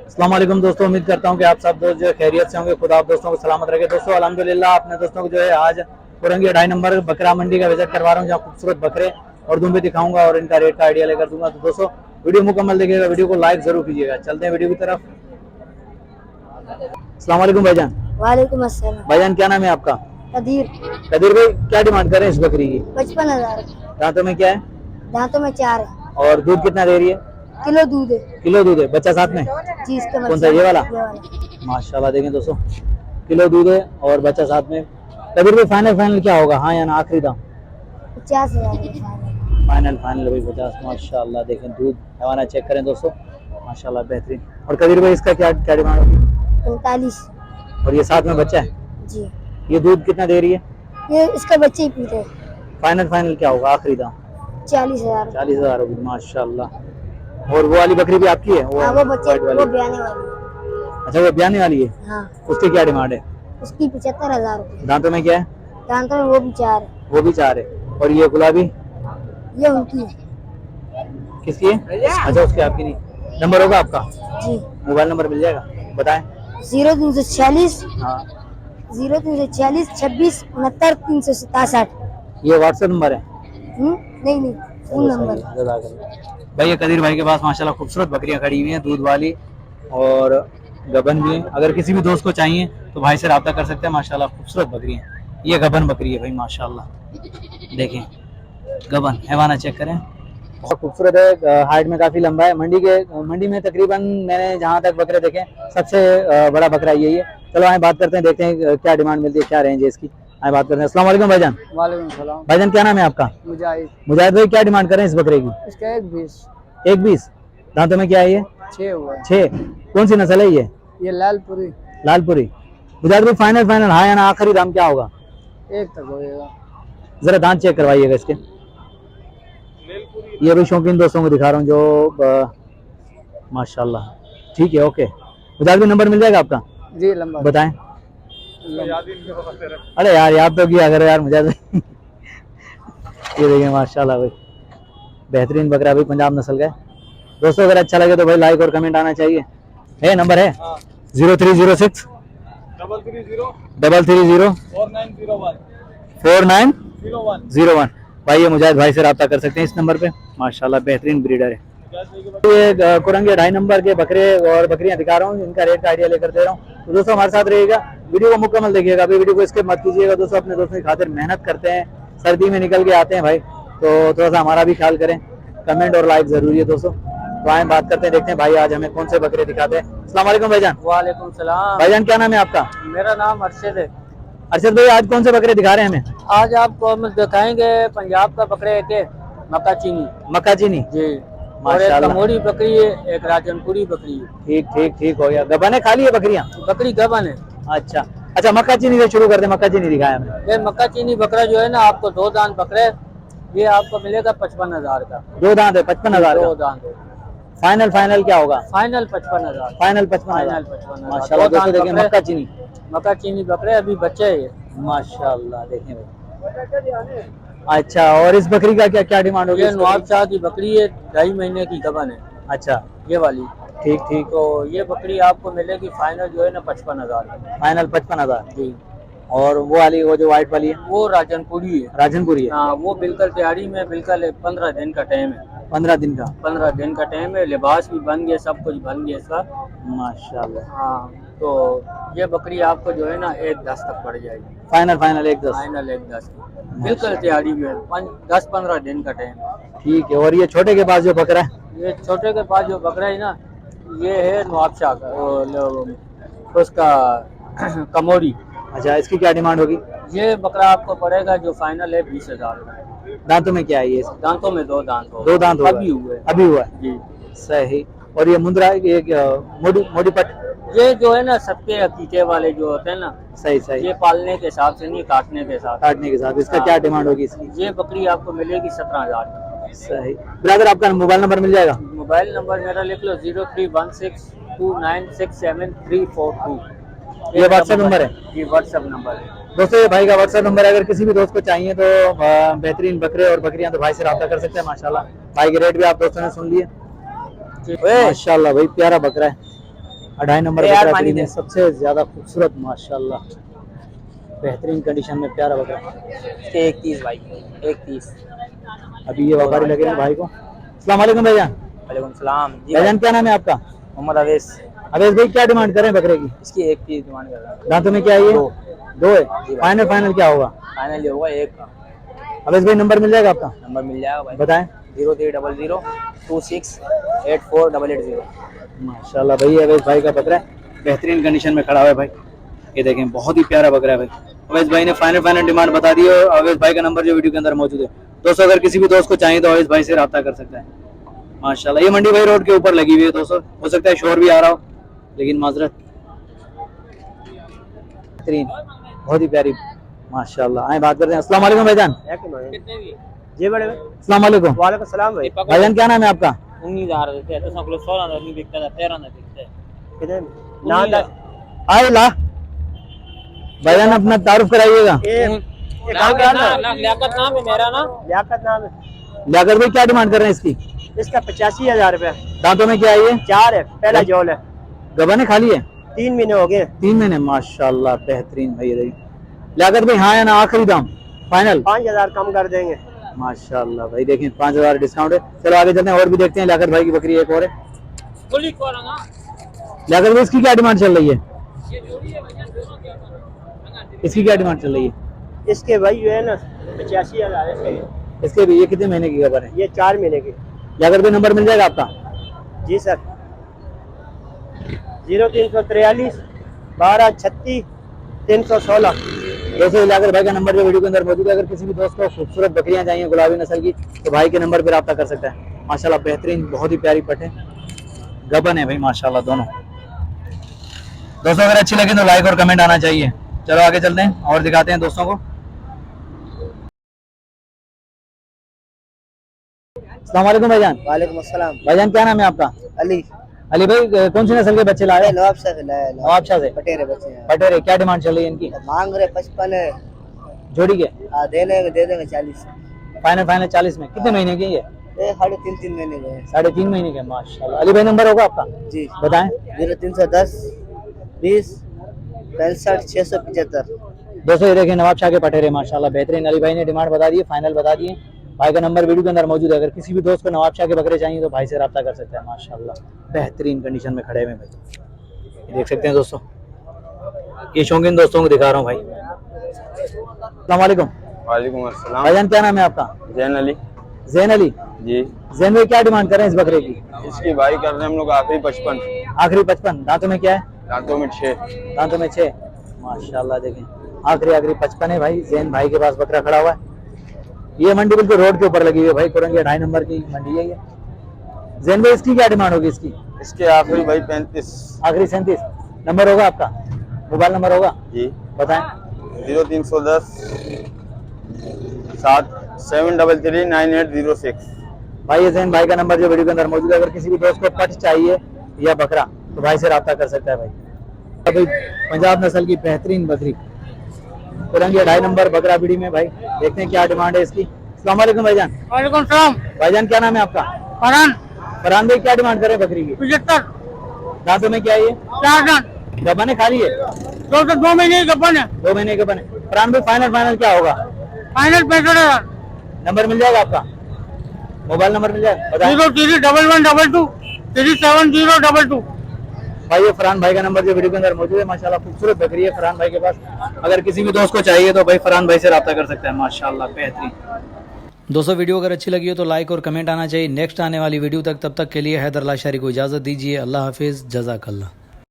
अस्सलाम वालेकुम दोस्तों, उम्मीद करता हूँ कि आप सब दोस्त जो है खैरियत से होंगे। खुदा आप दोस्तों को सलामत रखे। दोस्तों अल्हम्दुलिल्लाह अपने दोस्तों को जो है आज पुरंगी 2.5 नंबर बकरा मंडी का विजिट करवा रहा हूँ, जहाँ खूबसूरत बकरे और दुम्बे दिखाऊंगा और इनका रेट का आइडिया लेकर दूंगा। तो दोस्तों वीडियो मुकम्मल देखिएगा, वीडियो को लाइक जरूर कीजिएगा। चलते हैं वीडियो की तरफ। अस्सलाम वालेकुम भाईजान। वालेकुम अस्सलाम। भाईजान क्या नाम है आपका? कदीर। कदीर भाई क्या डिमांड कर रहे हैं इस बकरी की? 55,000। दांतों में क्या है? दांतों में 4 है। और दूध कितना दे रही है? किलो दूध है। किलो दूध है। बच्चा साथ में? जी इसका कौन सा, ये वाला? ये वाला। माशाल्लाह देखें दोस्तों, किलो दूध है और बच्चा साथ में। कदीर भाई फाइनल क्या होगा? हाँ या ना, आखिरी दाम? 50,000। फाइनल भाई 50। माशाल्लाह देखें, दूध हवाना चेक करें दोस्तों, माशाल्लाह बेहतरीन। और कदीर भाई इसका क्या क्या डिमांड होगी? 45। और ये साथ में बच्चा है? जी। ये दूध कितना दे रही है? ये इसका बच्चे ही पीते हैं। फाइनल क्या होगा, आखिरी दाम? 40,000। 40,000 होगी। माशाल्लाह। और वो वाली बकरी भी आपकी है? हाँ वो बच्चे वाइट वाली? वो ब्याने वाली है। अच्छा वो ब्याने वाली है। हाँ उसकी क्या डिमांड है? उसकी 75,000 रुपये। दांतों में क्या है? दांतों में वो भी 4 है। वो भी 4 है। और ये गुलाबी ये उनकी है। किसकी है? अच्छा उसकी, आपकी नहीं। नंबर होगा आपका? जी। मोबाइल नंबर मिल जाएगा, बताएं। 0346 हाँ 0346 26 69 367। ये व्हाट्सएप नंबर है? नहीं फोन नंबर। भाई ये कदीर भाई के पास माशाल्लाह खूबसूरत बकरियां खड़ी हुई हैं, दूध वाली और गबन भी है। अगर किसी भी दोस्त को चाहिए तो भाई से रब्ता कर सकते हैं। माशाल्लाह खूबसूरत बकरियां। ये गबन बकरी है भाई, माशाल्लाह देखें, गबन हैवाना चेक करें, बहुत खूबसूरत है। हाइट में काफी लंबा है। मंडी में तकरीबन मैंने जहाँ तक बकरे देखे सबसे बड़ा बकरा यही है। चलो आए बात करते हैं, देखते हैं क्या डिमांड मिलती है, क्या रेंज है इसकी। आए बात करते हैं। अस्सलाम वालेकुम भाईजान। वालेकुम सलाम। भाईजान क्या नाम है आपका? मुजाहिद। मुजाहिद भाई क्या डिमांड करें इस बकरे की? इसका 1 20। 1 20। दांतों में क्या है ये? 6 हुआ। 6। कौन सी नस्ल है ये? ये लालपुरी। लालपुरी। मुजाहिद भाई फाइनल हाँ या ना, आखिरी दाम क्या होगा? 1 तक होएगा। जरा दांत चेक करवाइएगा इसके। ये भी शौकीन दोस्तों को दिखा रहा हूँ जो माशाल्लाह। ठीक है, ओके। मुजाहिद भाई नंबर मिल जाएगा आपका? जी लंबा बताएं। अरे यार याद तो किया अगर यार मुजाहिद भाई। ये देखिए माशाल्लाह भाई, बेहतरीन बकरा भाई, पंजाब नस्ल का है। दोस्तों अगर अच्छा लगे तो भाई लाइक और कमेंट आना चाहिए। है नंबर है 0306 330 4901। भाई ये मुजाहिद भाई से रब्ता कर सकते हैं इस नंबर पे। माशाल्लाह बेहतरीन ब्रीडर है। ये कुरंगी 2.5 नंबर के बकरे और बकरियां दिखा रहा हूँ, इनका रेट का आइडिया लेकर दे रहा हूँ। तो दोस्तों हमारे साथ रहिएगा, वीडियो को मुकम्मल देखिएगा। अभी वीडियो को स्किप मत कीजिएगा दोस्तों, अपने दोस्तों की खातिर मेहनत करते हैं, सर्दी में निकल के आते हैं भाई, तो थोड़ा सा हमारा भी ख्याल करें। कमेंट और लाइक जरूरी है दोस्तों। तो आए बात करते हैं, देखते हैं भाई आज हमें कौन से बकरे दिखाते हैं। अस्सलाम वालेकुम भाईजान। वालेकुम सलाम। भाईजान क्या नाम है आपका? मेरा नाम अरशद है। अरशद भाई आज कौन से बकरे दिखा रहे हैं हमें? आज आपको हम दिखाएंगे पंजाब का बकरे के मक्का चीनी। मक्का चीनी जी। और एक माशाल्लाह। कमोरी बकरी है, एक राजनपुरी बकरी है। ठीक हो गया। गबन है खाली है बकरियां? बकरी गबन है। अच्छा मक्का चीनी से शुरू करते हैं। मक्का चीनी दिखाया हमें। ये मक्का चीनी बकरा जो है ना, आपको 2 दांत बकरे, ये आपको मिलेगा 55,000 का। 2 दांत है 55,000 2 का। दांत है। फाइनल क्या होगा? फाइनल 55,000। फाइनल 55,000। 55,000। माशाल्लाह दोस्तों देखिए मक्का चीनी। मक्का चीनी बकरे अभी बच्चे है ये। माशाल्लाह देखें भाई। अच्छा और इस बकरी का क्या क्या डिमांड होगी? ये नवाब शाह की बकरी है, 2.5 महीने की गबन है। अच्छा ये वाली। ठीक। तो ये बकरी आपको मिलेगी फाइनल जो है ना 55,000। फाइनल 55,000। जी। और वो वाली, वो जो व्हाइट वाली है? वो राजनपुरी है। राजनपुरी है। हाँ वो बिल्कुल तैयारी में, बिल्कुल 15 दिन का टाइम है। 15 दिन का? 15 दिन का टाइम है। लिबास भी बन गया, सब कुछ बन गया इसका। माशाल्लाह। हाँ तो ये बकरी आपको जो है ना 1-10 तक पड़ जाएगी। फाइनल 1-10। फाइनल 1-10 बिल्कुल तैयारी में, 10-15 दिन का टाइम। ठीक है। और ये छोटे के पास जो बकरा है? ये छोटे के पास जो बकरा है ना, ये है नवाब शाह का, उसका कमोरी। अच्छा इसकी क्या डिमांड होगी? ये बकरा आपको पड़ेगा जो फाइनल है 20,000 का। दांतों में क्या है ये? दांतों में 2 दांत हो। 2 दांत अभी हुए। अभी हुआ है जी। सही। और ये मुंद्रा ये मोटी पट? ये जो है ना सबके अकीके वाले जो होते हैं ना, सही। ये पालने के हिसाब से नहीं, काटने के साथ। काटने के साथ। इसका क्या डिमांड होगी इसकी? ये बकरी आपको मिलेगी 17,000 की। सही। ब्रदर आपका मोबाइल नंबर मिल जाएगा? मोबाइल नंबर मेरा लिख लो, 0316296342। ये व्हाट्सएप नंबर है? ये व्हाट्सएप नंबर है दोस्तों। ये भाई का व्हाट्सएप नंबर है, अगर किसी भी दोस्त को चाहिए तो बेहतरीन बकरे और बकरियां तो भाई से रब्ता कर सकते हैं। माशाल्लाह भाई के रेट भी आप दोस्तों ने सुन लिए। माशाल्लाह भाई प्यारा बकरा है। 2.5 नंबर यार बकरा पानी में दे। सबसे ज्यादा खूबसूरत माशाल्लाह बेहतरीन कंडीशन में प्यारा बकरा। 31 भाई 31। अभी ये व्यापारी लगे हैं भाई को। अस्सलाम वालेकुम भाईजान। वालेकुम सलाम जी भाई। भाईजान क्या नाम है आपका? मोहम्मद अवेश। अवेश भाई क्या डिमांड कर रहे हैं बकरे की? इसकी 1 पीस डिमांड कर रहा हूँ। दांतों में क्या है ये? दो है। जी भाई। फाइनल फाइनल क्या होगा? फाइनल ये होगा 1 का। अवेश भाई नंबर मिल जाएगा आपका? नंबर मिल जाएगा भाई। बताएं। 0300 2684 माशाल्लाह भाई अवेश भाई का बकरा है बेहतरीन कंडीशन में खड़ा हुआ है भाई। ये देखें बहुत ही प्यारा बकरा है भाई। अवेश भाई ने फाइनल डिमांड बता दी है और अवेश भाई का नंबर जो वीडियो के अंदर मौजूद है। दोस्तों अगर किसी भी दोस्त को चाहिए तो अवेश भाई से रब्ता कर सकता है। माशाल्लाह ये मंडी भाई रोड के ऊपर लगी हुई है दोस्तों, हो सकता है शोर भी आ रहा हो लेकिन माजरत। बेहतरीन बहुत ही प्यारी माशाल्लाह। आए बात करते हैं। अस्सलाम वालेकुम भाईजान। कितने भी जी बड़े अस्सलाम वालेकुम। वालेकुम सलाम भाई। भाईजान क्या नाम है आपका? 19,000 देते हैं तो 16 नहीं बिकता था 13 नहीं बिकते कितने आए ला भाईजान अपना तारुफ कराइएगा। लियाकत नाम है मेरा ना। लियाकत नाम है। लियाकत भाई क्या डिमांड कर रहे हैं इसकी? इसका 85,000 रुपया। दांतों में क्या है ये? 4 है, पहला जोल है। गबन है खाली है? 3 महीने हो गए। 3 महीने माशाल्लाह बेहतरीन भाई। लियाकत भाई हाँ या ना आखिरी दाम फाइनल? 5,000 कम कर देंगे। माशाल्लाह भाई देखें 5,000 डिस्काउंट है। चलो आगे चलते हैं और भी देखते हैं। लियाकत भाई की बकरी एक और है। लियाकत भाई इसकी क्या डिमांड चल रही है? इसकी क्या डिमांड चल रही है? इसके भाई जो है ना 85,000 इसके भी ये कितने महीने की खबर है? ये 4 महीने की। लियाकत भाई नंबर मिल जाएगा आपका? जी सर 0343 1236 316। दोस्तों लियाकत भाई का नंबर जो वीडियो के अंदर मौजूद है। अगर किसी भी दोस्त को खूबसूरत बकरियां चाहिए गुलाबी नस्ल की तो भाई के नंबर पर रब्ता कर सकता है। माशाल्लाह बेहतरीन बहुत ही प्यारी पट है, गबन है भाई माशाल्लाह दोनों। दोस्तों अगर अच्छी लगे तो लाइक और कमेंट आना चाहिए। चलो आगे चलते हैं और दिखाते हैं दोस्तों को। अस्सलाम वालेकुम भाईजान। वालेकुम अस्सलाम। भाईजान क्या नाम है आपका? अली। अली भाई कौन सी नस्ल के बच्चे लाए? नवाब शाह से लाया। नवाब शाह से पटेरे बच्चे हैं। पटेरे। क्या डिमांड चल रही है इनकी? मांग रहे 55 है। जोड़ी के दे देंगे 40। फाइनल 40 में। कितने महीने की ये? 3.5 महीने के। 3.5 महीने के माशाल्लाह। अली भाई नंबर होगा आपका? जी बताएं। 0310 20 65 675। दोस्तों ये देखें नवाब शाह के पटेरे माशाल्लाह बेहतरीन। अली भाई ने डिमांड बता दी है, फाइनल बता दिए। भाई का नंबर वीडियो के अंदर मौजूद है। अगर किसी भी दोस्त को नवाब शाह के बकरे चाहिए तो भाई से रब्ता कर सकता है। माशाल्लाह बेहतरीन कंडीशन में खड़े हुए भाई देख सकते हैं दोस्तों। ये शौकीन दोस्तों को दिखा रहा हूँ भाई। अस्सलाम वालेकुम। वालेकुम अस्सलाम। भाईजान क्या नाम है आपका? जैन अली। जैन अली जी। जैन भाई क्या डिमांड कर रहे हैं इस बकरे की? इसकी भाई कर रहे हैं हम लोग आखिरी 55। आखिरी 55। दांतों में क्या है? दांतों में 6। दांतों में 6 माशाल्लाह। देखें आखिरी 55 है भाई। जैन भाई के पास बकरा खड़ा हुआ है। ये मंडी बिल्कुल रोड के ऊपर लगी हुई है भाई। कुरंगी 2.5 नंबर की मंडी है ये। जैन भाई इसकी क्या डिमांड होगी इसकी? इसके आखिरी भाई 35। आखिरी 37। नंबर होगा आपका? मोबाइल नंबर होगा? जी बताएं। 0310 7339806। भाई ये जैन भाई का नंबर जो वीडियो के अंदर मौजूद है। अगर किसी भी दोस्त को पट चाहिए या बकरा तो भाई से रब्ता कर सकता है भाई। अभी पंजाब नस्ल की बेहतरीन बकरी कुरंगी 2.5 नंबर बकरा बीड़ी में भाई। देखते हैं क्या डिमांड है इसकी। अस्सलाम वालेकुम भाईजान। वालेकुम सलाम। भाईजान क्या नाम है आपका? फरहान। फरहान भाई क्या डिमांड कर रहे हैं बकरी की? 75। दांतों में क्या है ये? 4 दांत। गबन है खाली है? 2 महीने की गबन है। 2 महीने के बने। फरहान भाई फाइनल क्या होगा? फाइनल 65,000। नंबर मिल जाएगा आपका? मोबाइल नंबर मिल जाएगा? बताएं। 031122 37022। भाई ये फरहान भाई का नंबर जो वीडियो के अंदर मौजूद है। माशाल्लाह खूबसूरत बकरी है फरहान भाई के पास। अगर किसी भी दोस्त को चाहिए तो भाई फरहान भाई से रब्ता कर सकता है। माशाल्लाह बेहतरीन। दोस्तों वीडियो अगर अच्छी लगी हो तो लाइक और कमेंट आना चाहिए। नेक्स्ट आने वाली वीडियो तक तब तक के लिए हैदर लाशारी को इजाजत दीजिए। अल्लाह हाफिज, जज़ाकल्लाह।